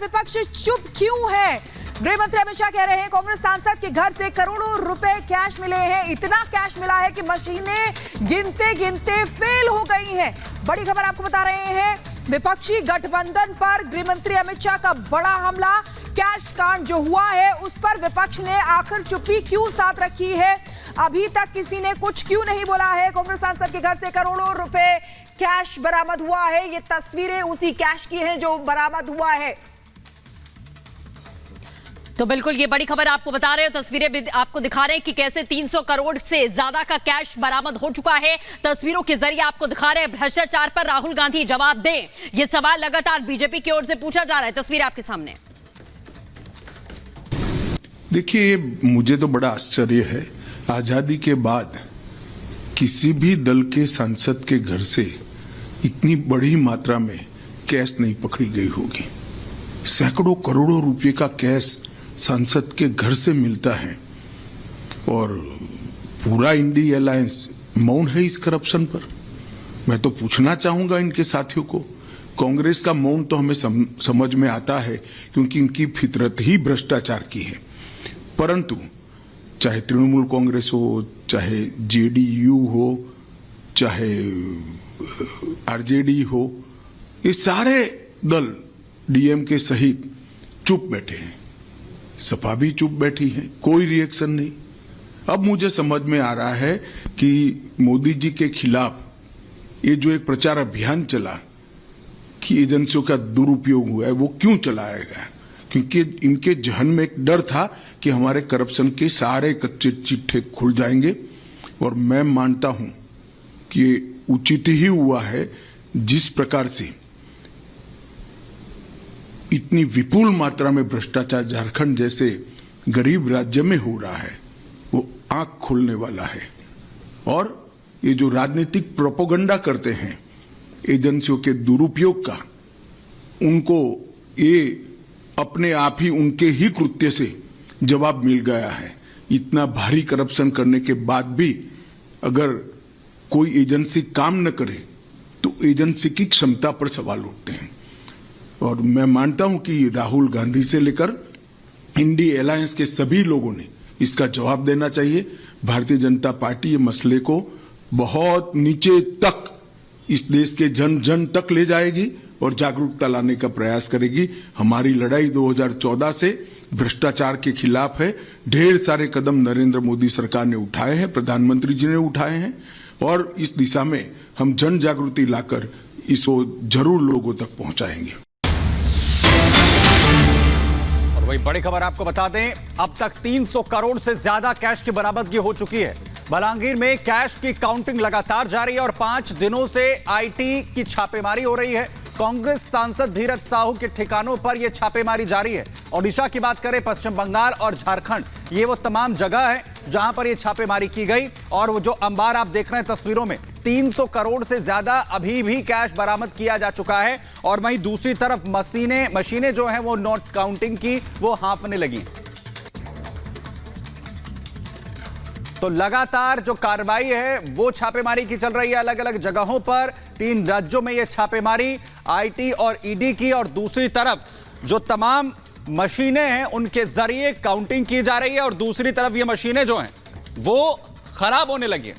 विपक्ष चुप क्यों है? गृह मंत्री अमित शाह कह रहे हैं कांग्रेस सांसद के घर से करोड़ों रुपए कैश मिले हैं। इतना कैश मिला है कि मशीनें गिनते गिनते फेल हो गई हैं। बड़ी खबर आपको बता रहे हैं, विपक्षी गठबंधन पर गृह मंत्री अमित शाह का बड़ा हमला। कैश कांड जो हुआ है उस पर विपक्ष ने आखिर चुप्पी क्यों साथ रखी है? अभी तक किसी ने कुछ क्यों नहीं बोला है? कांग्रेस सांसद के घर से करोड़ों रुपए कैश बरामद हुआ है। ये तस्वीरें उसी कैश की हैं जो बरामद हुआ है। तो बिल्कुल ये बड़ी खबर आपको बता रहे हो, तस्वीरें भी आपको दिखा रहे हैं कि कैसे 300 करोड़ से ज्यादा का कैश बरामद हो चुका है। तस्वीरों के जरिए आपको दिखा रहे हैं भ्रष्टाचार पर राहुल गांधी जवाब दें, ये सवाल लगातार बीजेपी की ओर से पूछा जा रहा है। तस्वीर आपके सामने। देखिए, मुझे तो बड़ा आश्चर्य है, आजादी के बाद किसी भी दल के सांसद के घर से इतनी बड़ी मात्रा में कैश नहीं पकड़ी गई होगी। सैकड़ों करोड़ों रुपए का कैश सांसद के घर से मिलता है और पूरा इंडी अलायंस मौन है इस करप्शन पर। मैं तो पूछना चाहूंगा इनके साथियों को, कांग्रेस का मौन तो हमें समझ में आता है क्योंकि इनकी फितरत ही भ्रष्टाचार की है, परंतु चाहे तृणमूल कांग्रेस हो, चाहे जेडीयू हो, चाहे आरजेडी हो, ये सारे दल डीएमके सहित चुप बैठे हैं। सपा भी चुप बैठी है, कोई रिएक्शन नहीं। अब मुझे समझ में आ रहा है कि मोदी जी के खिलाफ ये जो एक प्रचार अभियान चला कि एजेंसियों का दुरुपयोग हुआ है, वो क्यों चलाया गया? क्योंकि इनके जहन में एक डर था कि हमारे करप्शन के सारे कच्चे चिट्ठे खुल जाएंगे। और मैं मानता हूं कि ये उचित ही हुआ है। जिस प्रकार से इतनी विपुल मात्रा में भ्रष्टाचार झारखंड जैसे गरीब राज्य में हो रहा है, वो आंख खोलने वाला है। और ये जो राजनीतिक प्रोपेगेंडा करते हैं एजेंसियों के दुरुपयोग का, उनको ये अपने आप ही उनके ही कृत्य से जवाब मिल गया है। इतना भारी करप्शन करने के बाद भी अगर कोई एजेंसी काम न करे तो एजेंसी की क्षमता पर सवाल उठते हैं। और मैं मानता हूं कि राहुल गांधी से लेकर इंडी अलायंस के सभी लोगों ने इसका जवाब देना चाहिए। भारतीय जनता पार्टी ये मसले को बहुत नीचे तक, इस देश के जन जन तक ले जाएगी और जागरूकता लाने का प्रयास करेगी। हमारी लड़ाई 2014 से भ्रष्टाचार के खिलाफ है। ढेर सारे कदम नरेंद्र मोदी सरकार ने उठाए हैं, प्रधानमंत्री जी ने उठाए हैं, और इस दिशा में हम जन जागृति लाकर इसको जरूर लोगों तक पहुंचाएंगे। और वही बड़ी खबर आपको बता दें, अब तक 300 करोड़ से ज्यादा कैश की बरामदगी हो चुकी है। बलांगीर में कैश की काउंटिंग लगातार जारी है और 5 दिनों से आईटी की छापेमारी हो रही है। कांग्रेस सांसद धीरज साहू के ठिकानों पर यह छापेमारी जारी है। ओडिशा की बात करें, पश्चिम बंगाल और झारखंड, ये वो तमाम जगह है जहां पर यह छापेमारी की गई। और वो जो अंबार आप देख रहे हैं तस्वीरों में, 300 करोड़ से ज्यादा अभी भी कैश बरामद किया जा चुका है। और वहीं दूसरी तरफ मशीनें जो हैं वो नोट काउंटिंग की वो हाँफने लगी। तो लगातार जो कार्रवाई है वो छापेमारी की चल रही है अलग अलग जगहों पर। 3 राज्यों में यह छापेमारी आईटी और ईडी की, और दूसरी तरफ जो तमाम मशीनें हैं उनके जरिए काउंटिंग की जा रही है और दूसरी तरफ ये मशीनें जो हैं वो खराब होने लगी हैं।